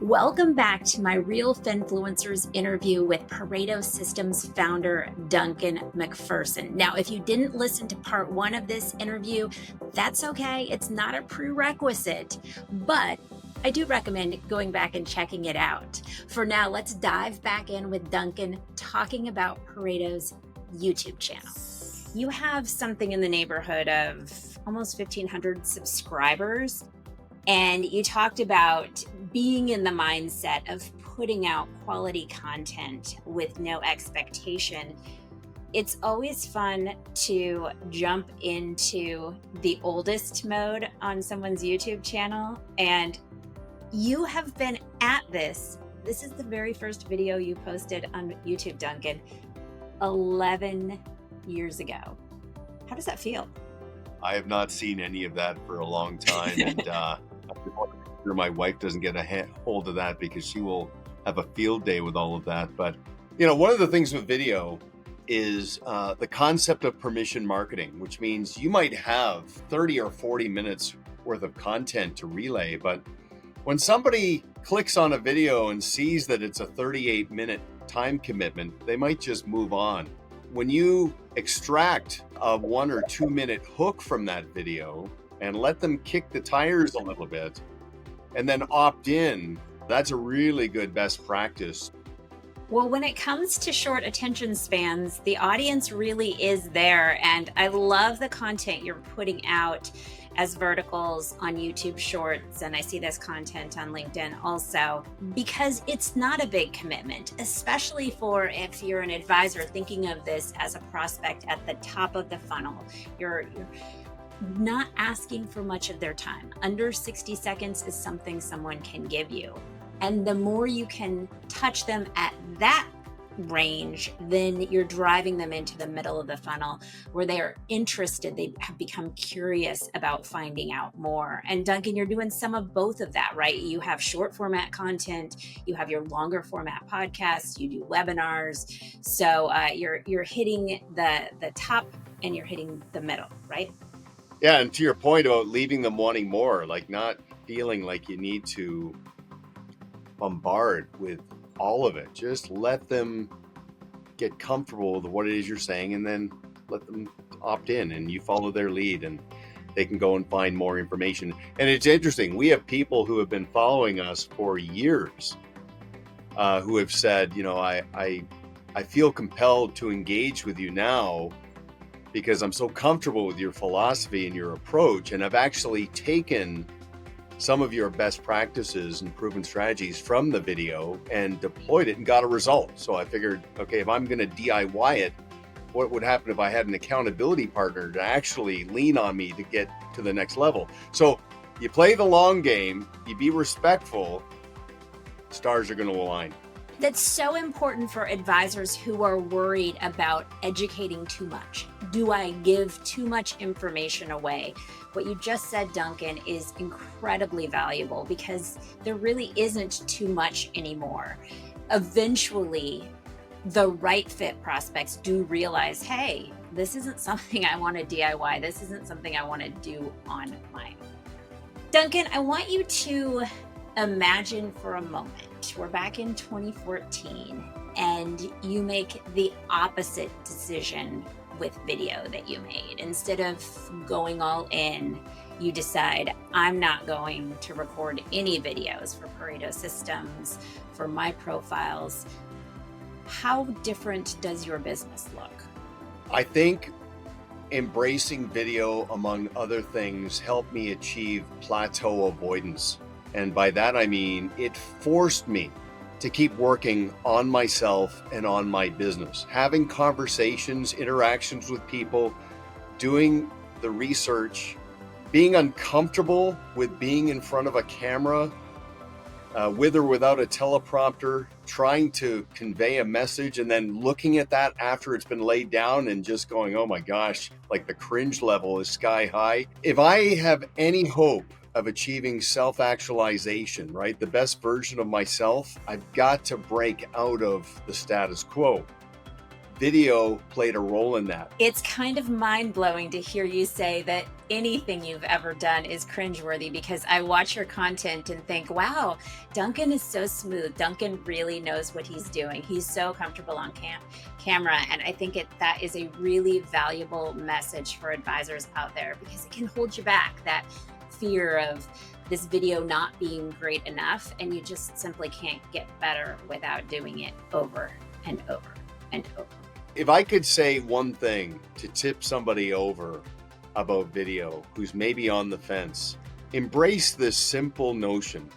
Welcome back to my Real Finfluencers interview with Pareto Systems founder, Duncan MacPherson. Now, if you didn't listen to part one of this interview, that's okay. It's not a prerequisite, but I do recommend going back and checking it out. For now, let's dive back in with Duncan talking about Pareto's YouTube channel. You have something in the neighborhood of almost 1,500 subscribers. And you talked about being in the mindset of putting out quality content with no expectation. It's always fun to jump into the oldest mode on someone's YouTube channel. And you have been at this. This is the very first video you posted on YouTube, Duncan, 11 years ago. How does that feel? I have not seen any of that for a long time. And my wife doesn't get a hold of that because she will have a field day with all of that. But, one of the things with video is the concept of permission marketing, which means you might have 30 or 40 minutes worth of content to relay. But when somebody clicks on a video and sees that it's a 38-minute time commitment, they might just move on. When you extract a 1 or 2 minute hook from that video and let them kick the tires a little bit and then opt in, that's a really good best practice. Well, when it comes to short attention spans, the audience really is there. And I love the content you're putting out as verticals on YouTube Shorts. And I see this content on LinkedIn also, because it's not a big commitment, especially for if you're an advisor thinking of this as a prospect at the top of the funnel. You're not asking for much of their time. Under 60 seconds is something someone can give you. And the more you can touch them at that range, then you're driving them into the middle of the funnel where they are interested. They have become curious about finding out more. And Duncan, you're doing some of both of that, right? You have short format content, you have your longer format podcasts, you do webinars. So you're hitting the top and you're hitting the middle, right? Yeah, and to your point about leaving them wanting more, like not feeling like you need to bombard with all of it. Just let them get comfortable with what it is you're saying and then let them opt in and you follow their lead and they can go and find more information. And it's interesting. We have people who have been following us for years who have said, I feel compelled to engage with you now because I'm so comfortable with your philosophy and your approach. And I've actually taken some of your best practices and proven strategies from the video and deployed it and got a result. So I figured, okay, if I'm going to DIY it, what would happen if I had an accountability partner to actually lean on me to get to the next level? So you play the long game, you be respectful, stars are going to align. That's so important for advisors who are worried about educating too much. Do I give too much information away? What you just said, Duncan, is incredibly valuable because there really isn't too much anymore. Eventually, the right fit prospects do realize, hey, this isn't something I want to DIY. This isn't something I want to do on my own. Duncan, I want you to imagine for a moment. We're back in 2014 and you make the opposite decision with video that you made. Instead of going all in, you decide, I'm not going to record any videos for Pareto Systems, for my profiles. How different does your business look? I think embracing video, among other things, helped me achieve plateau avoidance. And by that, I mean, it forced me to keep working on myself and on my business, having conversations, interactions with people, doing the research, being uncomfortable with being in front of a camera, with or without a teleprompter, trying to convey a message and then looking at that after it's been laid down and just going, oh my gosh, like the cringe level is sky high. If I have any hope of achieving self-actualization, right? The best version of myself, I've got to break out of the status quo. video played a role in that. It's kind of mind-blowing to hear you say that anything you've ever done is cringeworthy, because I watch your content and think, wow, Duncan is so smooth. Duncan really knows what he's doing. He's so comfortable on camera. And I think that is a really valuable message for advisors out there, because it can hold you back, that fear of this video not being great enough, and you just simply can't get better without doing it over and over and over. If I could say one thing to tip somebody over about video who's maybe on the fence, embrace this simple notion.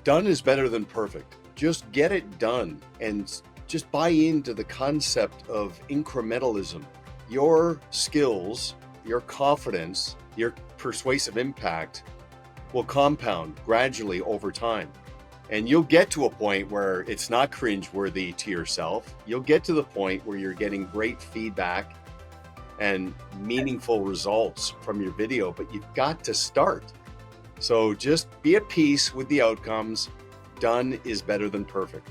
Done is better than perfect. Just get it done and just buy into the concept of incrementalism. Your skills, your confidence, your persuasive impact will compound gradually over time. And you'll get to a point where it's not cringeworthy to yourself. You'll get to the point where you're getting great feedback and meaningful results from your video, but you've got to start. So just be at peace with the outcomes. Done is better than perfect.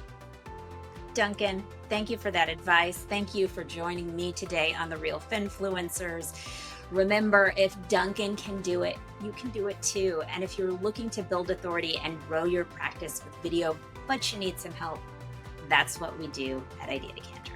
Duncan, thank you for that advice. Thank you for joining me today on The Real Finfluencers. Remember, if Duncan can do it, you can do it too. And if you're looking to build authority and grow your practice with video, but you need some help, that's what we do at Idea Decanter.